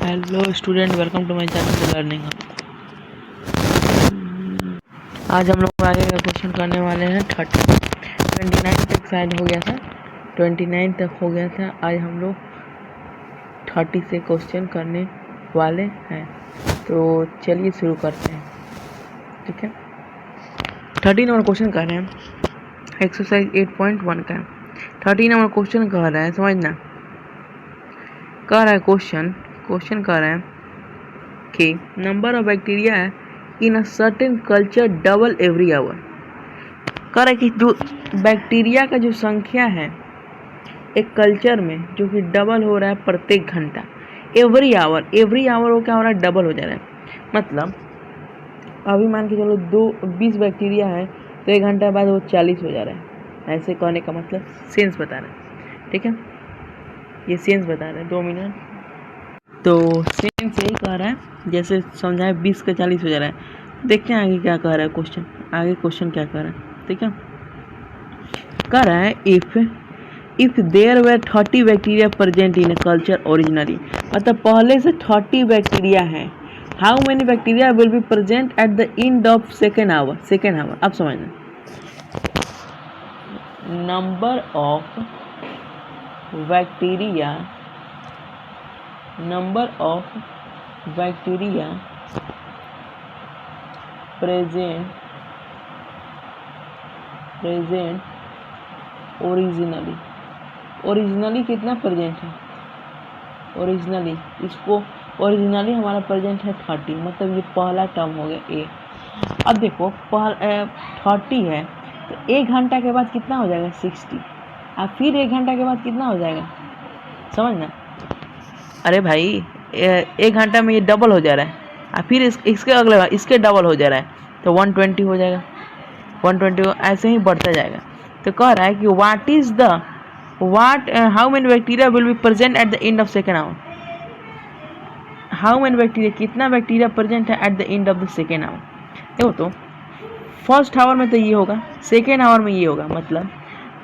Hello student, welcome to my channel learning. आज हम लोग आगे का क्वेश्चन करने वाले हैं 29 तक शायद हो गया था, 29 तक हो गया था। आज हम लोग 30 से क्वेश्चन करने वाले हैं, तो चलिए शुरू करते हैं। ठीक है, 30 नंबर क्वेश्चन कर रहे हैं, एक्सरसाइज 8.1 का 30 नंबर क्वेश्चन कह रहा है, समझना। कह रहा है क्वेश्चन कह रहा है कि number of bacteria in a certain culture double every hour. कह रहा है कि जो बैक्टीरिया का जो संख्या है एक कल्चर में जो कि डबल हो रहा है प्रत्येक घंटा। एवरी आवर वो क्या हो रहा है, डबल हो जा रहा है। मतलब अभी मान के चलो 20 बैक्टीरिया है तो 1 घंटा बाद वो 40 हो जा रहा है। ऐसे कहने का मतलब सेंस बता रहा है। ठीक है, ये सेंस बता रहा है। 2 मिनट। तो सेंस यही कह रहा है, जैसे समझाए 20 का 40 हो जा रहा है। देखते हैं आगे क्या कह रहा है क्वेश्चन। आगे क्वेश्चन क्या कह रहा है, ठीक है। कह रहा है if there were 30 bacteria present in culture originally, मतलब पहले से 30 बैक्टीरिया है। How many bacteria will be present at the end of second hour. अब समझना, number of bacteria present originally कितना प्रेजेंट है। ओरिजिनली हमारा प्रेजेंट है 30, मतलब ये पहला टर्म हो गया ए। अब देखो 30 है तो 1 घंटा के बाद कितना हो जाएगा 60, और फिर 1 घंटा के बाद कितना हो जाएगा, समझना। अरे भाई 1 घंटा में ये डबल हो जा रहा है, और फिर इसके अगले इसके डबल हो जा रहा है तो 120 हो जाएगा। 120 ऐसे ही बढ़ता जाएगा। तो कह रहा है कि how many bacteria will be present at the end of second our. How many bacteria, कितना बैक्टीरिया प्रेजेंट है at the end of the second hour. देखो तो फर्स्ट आवर में तो ये होगा, सेकेंड आवर में ये होगा। मतलब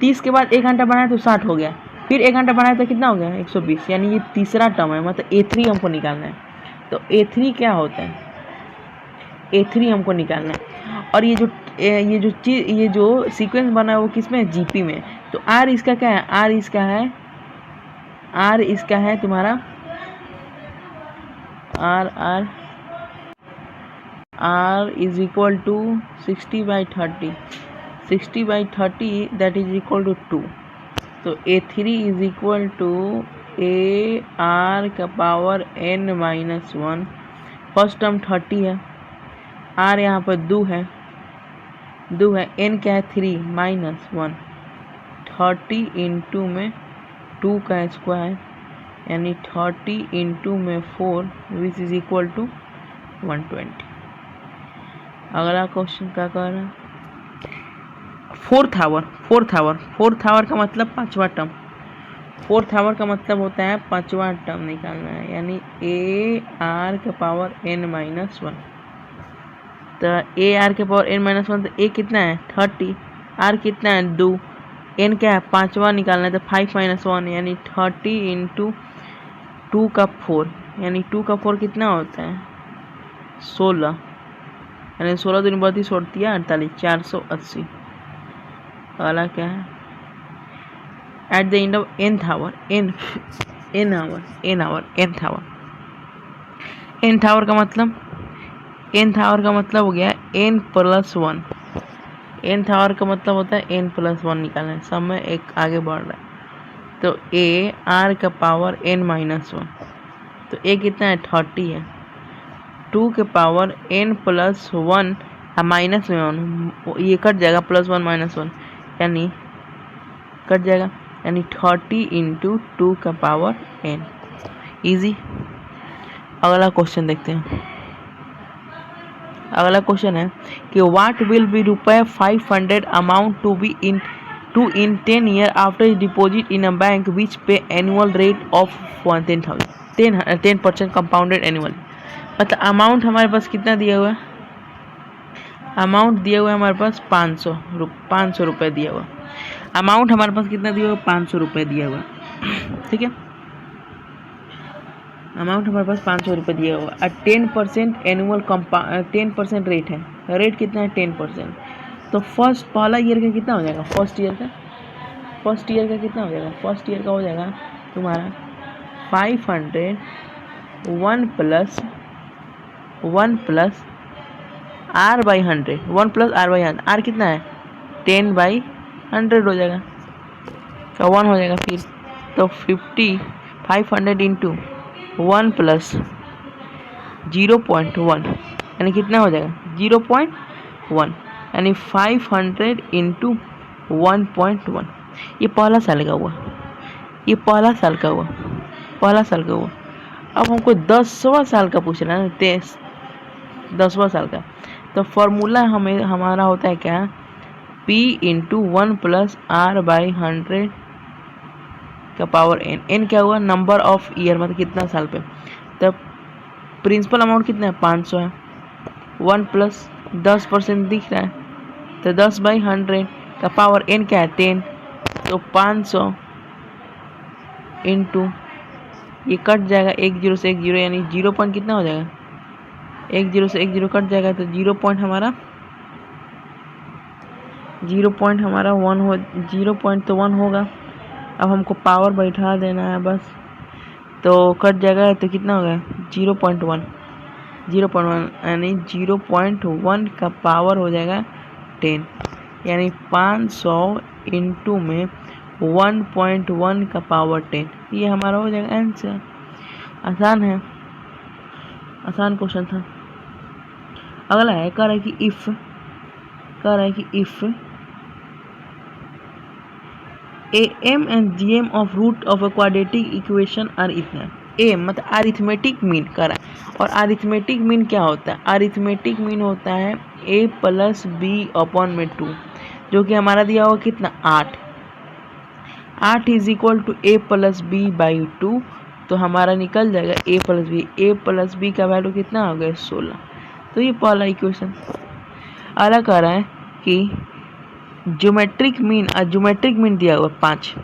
30 के बाद 1 घंटा बनाया तो 60 हो गया, फिर 1 घंटा बनाया तो कितना हो गया 120, यानी ये तीसरा टर्म है। मतलब A3 हमको निकालना है। तो A3 क्या होता है, A3 हमको निकालना है। और ये जो सीक्वेंस बना है वो किस में है, GP में। तो R इसका क्या है, R इसका है तुम्हारा R is equal to 60/30, 60/30 that is equal to 2। तो A3 is equal to AR का पावर n-1। फर्स्ट टर्म 30 है, R यहाँ पर 2 है, n क्या है 3 -1। 30 इंटू में 2 का स्क्वायर, यानी 30 इंटू में 4 विच इज इक्वल टू 120। अगला क्वेश्चन क्या कह रहा है, फोर्थ आवर का मतलब 5वां टर्म। फोर्थ आवर का मतलब होता है 5वां टर्म निकालना है, यानी AR के पावर n-1। तो AR के पावर n-1, तो A कितना है 30, R कितना है 2, n क्या है 5वां निकालना है तो 5 - 1, यानी 30 इंटू 2 का 4, यानी 2 का 4 कितना होता है 16, यानी 16 दिन 32 होती है 48, 480। अगला क्या है, at the end of nth hour, nth hour का मतलब, nth आवर का मतलब हो गया n+1। nth आवर का मतलब होता है n+1 निकालना है। समय एक आगे बढ़ रहा है तो AR का पावर n-1। तो A कितना है 30 है, 2 के पावर n+1 माइनस में 1, ये कट जाएगा, +1 - 1 यानी कट जाएगा, यानी 30 इंटू 2 का पावर n। इजी। अगला क्वेश्चन देखते हैं। अगला क्वेश्चन है कि what will be ₹500 amount to in 10 year after deposit in a bank which pay annual rate of 10% compounded annually. मतलब अमाउंट हमारे पास कितना दिया हुआ है, अमाउंट दिया हुआ है हमारे पास 500 रुपये दिया हुआ। अमाउंट हमारे पास कितना दिया हुआ, 500 रुपये दिया हुआ। ठीक है, अमाउंट हमारे पास 500 रुपये दिया हुआ और 10% एनुअल 10% रेट है। रेट कितना है 10%। तो पहला ईयर का कितना हो जाएगा, फर्स्ट ईयर का कितना हो जाएगा, फर्स्ट ईयर का हो जाएगा तुम्हारा 500 1 plus R/100, 1 plus R/100, R कितना है 10/100 हो जाएगा, तो 1 हो जाएगा फिर। तो 500 इंटू 1 प्लस 0.1 यानी कितना हो जाएगा 0.1, यानी 500 इंटू 1.1। ये पहला साल का हुआ, पहला साल का हुआ। अब हमको 10वां साल का पूछना है, 10वां साल का। तो फॉर्मूला हमारा होता है क्या, P इंटू 1 प्लस R/100 का पावर n क्या हुआ, नंबर ऑफ ईयर, मतलब कितना साल पे। तब प्रिंसिपल अमाउंट कितना है 500 है, 1 प्लस 10% दिख रहा है, तो 10/100 का पावर n क्या है 10, तो 500 इंटू, ये कट जाएगा 1 0 से 1 0, यानी 0 पॉइंट कितना हो जाएगा, 1 0 से 1 0 कट जाएगा, तो 0 पॉइंट हमारा 1 हो, 0 पॉइंट तो 1 होगा। अब हमको पावर बैठा देना है बस, तो कट जाएगा, तो कितना होगा 0.1, यानी 0.1 का पावर हो जाएगा 10, यानी 500 इंटू में 1.1 का पावर 10, ये हमारा हो जाएगा आंसर। आसान है, आसान क्वेश्चन था। अगला है, कह रहा है कि if AM and GM of root of a quadratic equation are इतना, AM मतलब अरिथमेटिक मीन कर रहा है, और अरिथमेटिक मीन क्या होता है, अरिथमेटिक मीन होता है A प्लस B अपॉन में 2, जो कि हमारा दिया हुआ कितना 8 is equal to A plus B by 2, तो हमारा निकल जाएगा A प्लस B का वैल्यू कितना हो गया 16। तो ये पहला इक्वेशन। अगला कह रहा है कि ज्योमेट्रिक मीन दिया हुआ है 5,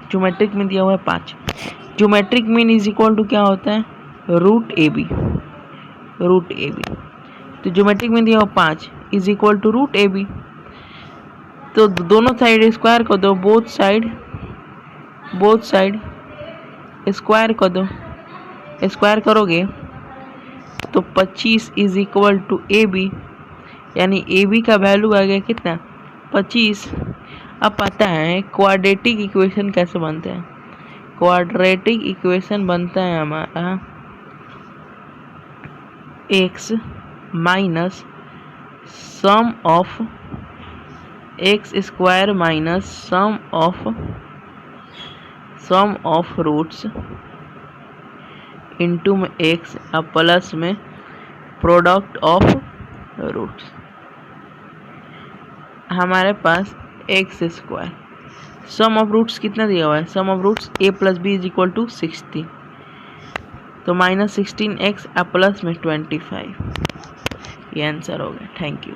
geometric mean is equal to क्या होता है रूट ए बी। तो ज्योमेट्रिक मीन दिया हुआ 5 is equal to root a b, तो दोनों साइड स्क्वायर कर दो, बोथ साइड स्क्वायर कर दो, स्क्वायर करोगे तो 25 is equal to a b, यानी ए बी का वैल्यू आ गया कितना 25। अब पता है क्वाड्रेटिक इक्वेशन कैसे बनते हैं, क्वाड्रेटिक इक्वेशन बनता है हमारा x minus sum of X square minus sum of roots into में x और प्लस में प्रोडक्ट ऑफ रूट्स। हमारे पास X square, sum of roots कितना दिया हुआ है, sum of roots a plus B is equal to 16, तो -16x प्लस में 25, ये आंसर हो गया। Thank you.